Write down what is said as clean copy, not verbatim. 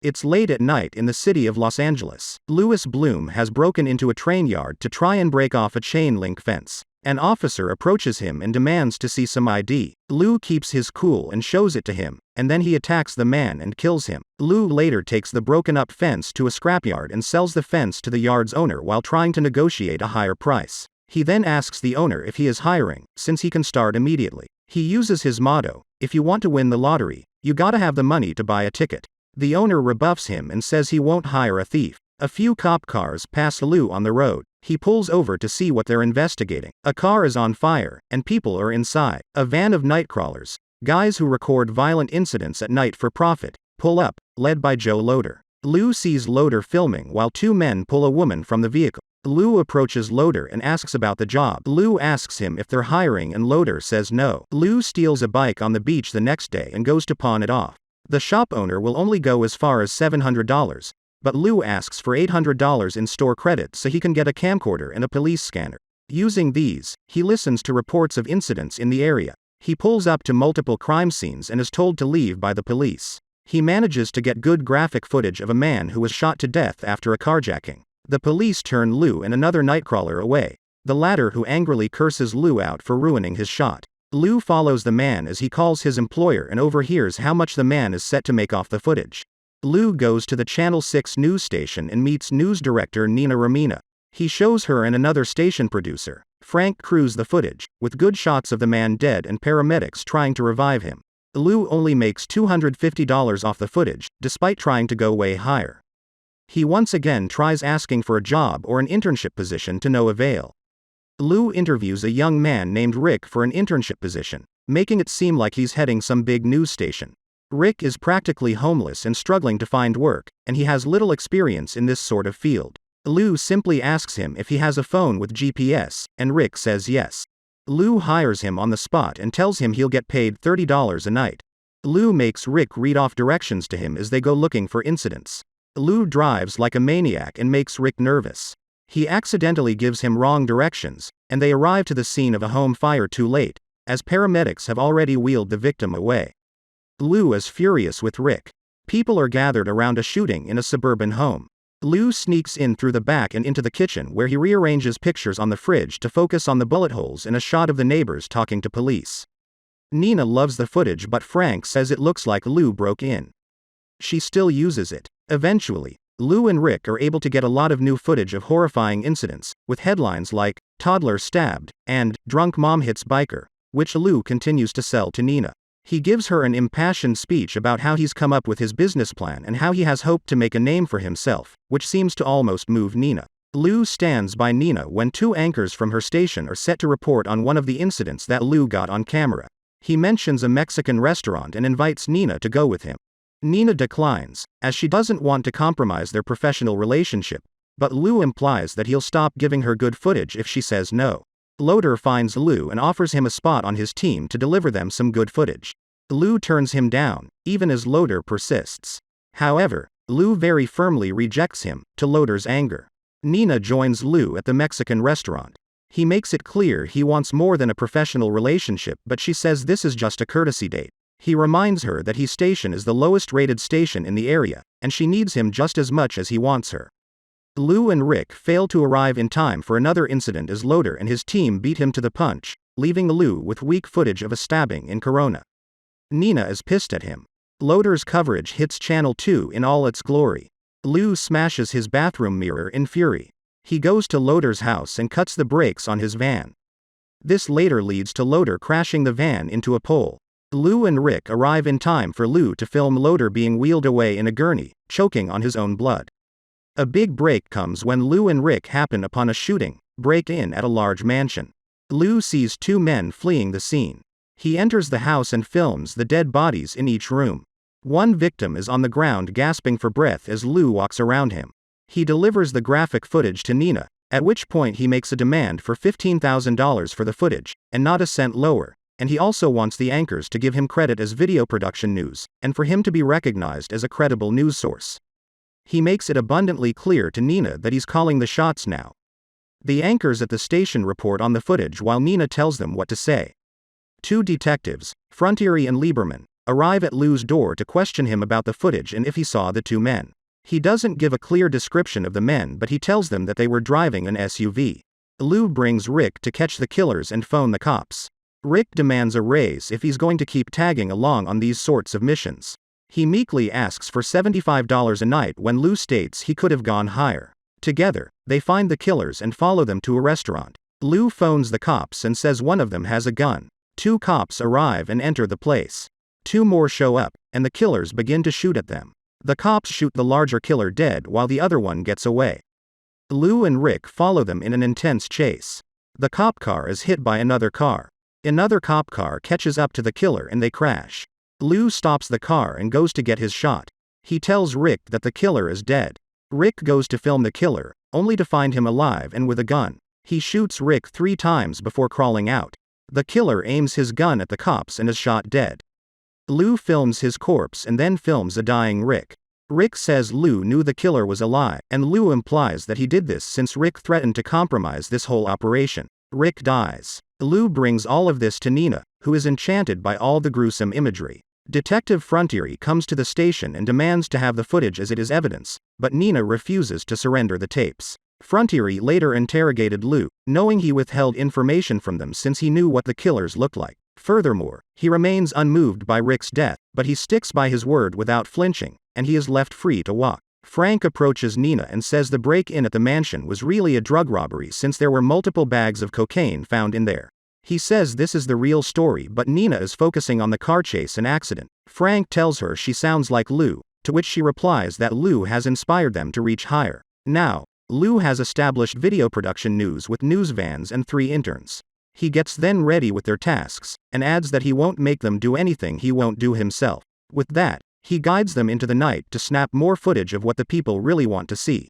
It's late at night in the city of Los Angeles. Louis Bloom has broken into a train yard to try and break off a chain-link fence. An officer approaches him and demands to see some ID. Lou keeps his cool and shows it to him, and then he attacks the man and kills him. Lou later takes the broken-up fence to a scrapyard and sells the fence to the yard's owner while trying to negotiate a higher price. He then asks the owner if he is hiring, since he can start immediately. He uses his motto, "If you want to win the lottery, you gotta have the money to buy a ticket." The owner rebuffs him and says he won't hire a thief. A few cop cars pass Lou on the road. He pulls over to see what they're investigating. A car is on fire, and people are inside. A van of nightcrawlers, guys who record violent incidents at night for profit, pull up, led by Joe Loader. Lou sees Loader filming while two men pull a woman from the vehicle. Lou approaches Loader and asks about the job. Lou asks him if they're hiring and Loader says no. Lou steals a bike on the beach the next day and goes to pawn it off. The shop owner will only go as far as $700, but Lou asks for $800 in store credit so he can get a camcorder and a police scanner. Using these, he listens to reports of incidents in the area. He pulls up to multiple crime scenes and is told to leave by the police. He manages to get good graphic footage of a man who was shot to death after a carjacking. The police turn Lou and another nightcrawler away, the latter who angrily curses Lou out for ruining his shot. Lou follows the man as he calls his employer and overhears how much the man is set to make off the footage. Lou goes to the Channel 6 news station and meets news director Nina Romina. He shows her and another station producer, Frank Cruz, the footage, with good shots of the man dead and paramedics trying to revive him. Lou only makes $250 off the footage, despite trying to go way higher. He once again tries asking for a job or an internship position to no avail. Lou interviews a young man named Rick for an internship position, making it seem like he's heading some big news station. Rick is practically homeless and struggling to find work, and he has little experience in this sort of field. Lou simply asks him if he has a phone with GPS, and Rick says yes. Lou hires him on the spot and tells him he'll get paid $30 a night. Lou makes Rick read off directions to him as they go looking for incidents. Lou drives like a maniac and makes Rick nervous. He accidentally gives him wrong directions, and they arrive to the scene of a home fire too late, as paramedics have already wheeled the victim away. Lou is furious with Rick. People are gathered around a shooting in a suburban home. Lou sneaks in through the back and into the kitchen where he rearranges pictures on the fridge to focus on the bullet holes in a shot of the neighbors talking to police. Nina loves the footage, but Frank says it looks like Lou broke in. She still uses it. Eventually, Lou and Rick are able to get a lot of new footage of horrifying incidents, with headlines like, "Toddler Stabbed," and "Drunk Mom Hits Biker," which Lou continues to sell to Nina. He gives her an impassioned speech about how he's come up with his business plan and how he has hoped to make a name for himself, which seems to almost move Nina. Lou stands by Nina when two anchors from her station are set to report on one of the incidents that Lou got on camera. He mentions a Mexican restaurant and invites Nina to go with him. Nina declines, as she doesn't want to compromise their professional relationship, but Lou implies that he'll stop giving her good footage if she says no. Loader finds Lou and offers him a spot on his team to deliver them some good footage. Lou turns him down, even as Loader persists. However, Lou very firmly rejects him, to Loader's anger. Nina joins Lou at the Mexican restaurant. He makes it clear he wants more than a professional relationship, but she says this is just a courtesy date. He reminds her that his station is the lowest rated station in the area, and she needs him just as much as he wants her. Lou and Rick fail to arrive in time for another incident as Loader and his team beat him to the punch, leaving Lou with weak footage of a stabbing in Corona. Nina is pissed at him. Loader's coverage hits Channel 2 in all its glory. Lou smashes his bathroom mirror in fury. He goes to Loader's house and cuts the brakes on his van. This later leads to Loader crashing the van into a pole. Lou and Rick arrive in time for Lou to film Loader being wheeled away in a gurney, choking on his own blood. A big break comes when Lou and Rick happen upon a shooting break-in at a large mansion. Lou sees two men fleeing the scene. He enters the house and films the dead bodies in each room. One victim is on the ground gasping for breath as Lou walks around him. He delivers the graphic footage to Nina, at which point he makes a demand for $15,000 for the footage, and not a cent lower. And he also wants the anchors to give him credit as video production news, and for him to be recognized as a credible news source. He makes it abundantly clear to Nina that he's calling the shots now. The anchors at the station report on the footage while Nina tells them what to say. Two detectives, Frontieri and Lieberman, arrive at Lou's door to question him about the footage and if he saw the two men. He doesn't give a clear description of the men, but he tells them that they were driving an SUV. Lou brings Rick to catch the killers and phone the cops. Rick demands a raise if he's going to keep tagging along on these sorts of missions. He meekly asks for $75 a night when Lou states he could have gone higher. Together, they find the killers and follow them to a restaurant. Lou phones the cops and says one of them has a gun. 2 cops arrive and enter the place. 2 more show up, and the killers begin to shoot at them. The cops shoot the larger killer dead while the other one gets away. Lou and Rick follow them in an intense chase. The cop car is hit by another car. Another cop car catches up to the killer and they crash. Lou stops the car and goes to get his shot. He tells Rick that the killer is dead. Rick goes to film the killer, only to find him alive and with a gun. He shoots Rick 3 times before crawling out. The killer aims his gun at the cops and is shot dead. Lou films his corpse and then films a dying Rick. Rick says Lou knew the killer was alive, and Lou implies that he did this since Rick threatened to compromise this whole operation. Rick dies. Lou brings all of this to Nina, who is enchanted by all the gruesome imagery. Detective Frontieri comes to the station and demands to have the footage as it is evidence, but Nina refuses to surrender the tapes. Frontieri later interrogated Lou, knowing he withheld information from them since he knew what the killers looked like. Furthermore, he remains unmoved by Rick's death, but he sticks by his word without flinching, and he is left free to walk. Frank approaches Nina and says the break-in at the mansion was really a drug robbery since there were multiple bags of cocaine found in there. He says this is the real story, but Nina is focusing on the car chase and accident. Frank tells her she sounds like Lou, to which she replies that Lou has inspired them to reach higher. Now, Lou has established video production news with news vans and 3 interns. He gets then ready with their tasks, and adds that he won't make them do anything he won't do himself. With that, he guides them into the night to snap more footage of what the people really want to see.